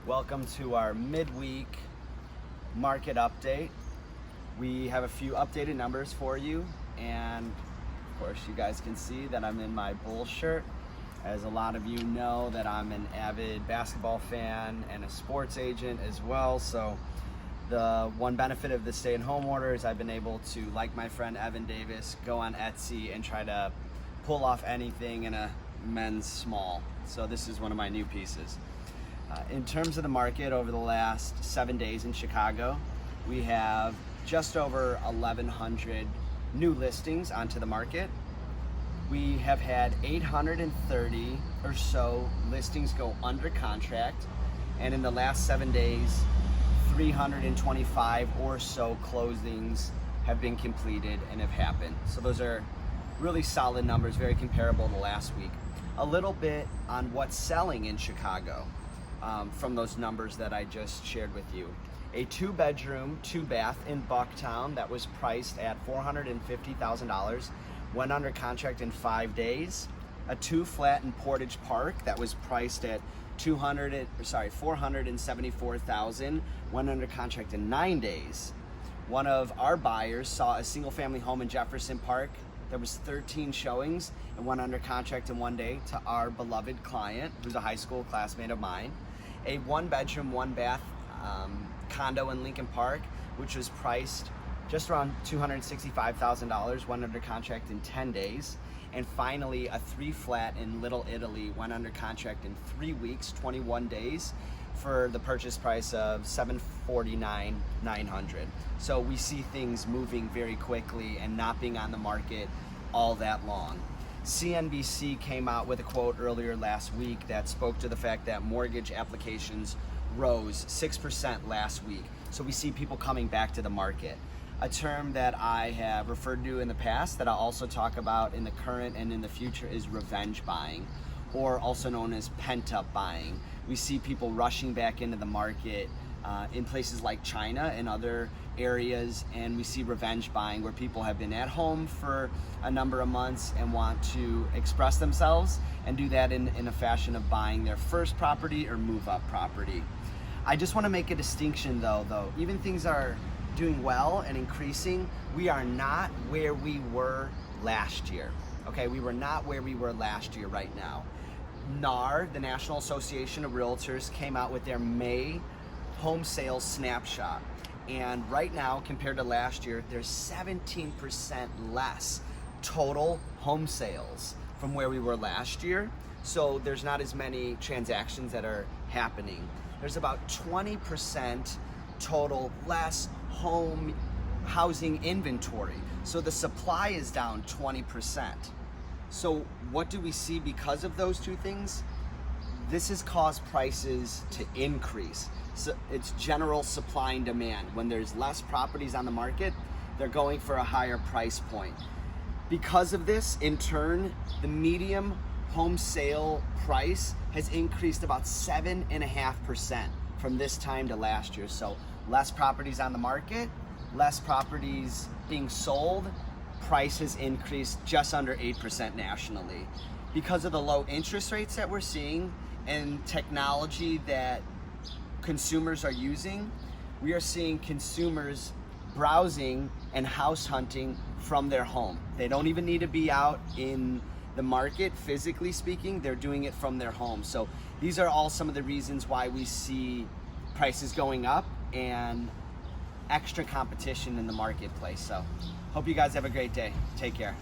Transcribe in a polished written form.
Welcome to our midweek market update. We have a few updated numbers for you, and of course you guys can see that I'm in my Bulls shirt. As a lot of you know that I'm an avid basketball fan and a sports agent as well, so the one benefit of the stay-at-home order is I've been able to, like my friend Evan Davis, go on Etsy and try to pull off anything in a men's small. So this is one of my new pieces. In terms of the market over the last 7 days in Chicago, we have just over 1,100 new listings onto the market. We have had 830 or so listings go under contract, and in the last 7 days, 325 or so closings have been completed and have happened. So those are really solid numbers, very comparable to last week. A little bit on what's selling in Chicago. From those numbers that I just shared with you. A 2-bedroom, 2-bath in Bucktown that was priced at $450,000 went under contract in 5 days. A 2-flat in Portage Park that was priced at $474,000 went under contract in 9 days. One of our buyers saw a single-family home in Jefferson Park. There was 13 showings and went under contract in 1 day to our beloved client, who's a high school classmate of mine. A 1-bedroom, 1-bath condo in Lincoln Park, which was priced just around $265,000, went under contract in 10 days. And finally, a 3-flat in Little Italy went under contract in 3 weeks, 21 days, for the purchase price of $749,900. So we see things moving very quickly and not being on the market all that long. CNBC came out with a quote earlier last week that spoke to the fact that mortgage applications rose 6% last week. So we see people coming back to the market. A term that I have referred to in the past that I'll also talk about in the current and in the future is revenge buying, or also known as pent-up buying. We see people rushing back into the market in places like China and other areas, and we see revenge buying where people have been at home for a number of months and want to express themselves and do that in a fashion of buying their first property or move-up property. I just want to make a distinction though, even things are doing well and increasing, we are not where we were last year. Okay, we were not where we were last year right now. NAR, the National Association of Realtors, came out with their May home sales snapshot. And right now, compared to last year, there's 17% less total home sales from where we were last year. So there's not as many transactions that are happening. There's about 20% total less housing inventory. So the supply is down 20%. So what do we see because of those two things? This has caused prices to increase. So it's general supply and demand. When there's less properties on the market, they're going for a higher price point. Because of this, in turn, the median home sale price has increased about 7.5% from this time to last year. So less properties on the market, less properties being sold, price has increased just under 8% nationally. Because of the low interest rates that we're seeing and technology that consumers are using, we are seeing consumers browsing and house hunting from their home. They don't even need to be out in the market, physically speaking, they're doing it from their home. So these are all some of the reasons why we see prices going up and extra competition in the marketplace. So hope you guys have a great day. Take care.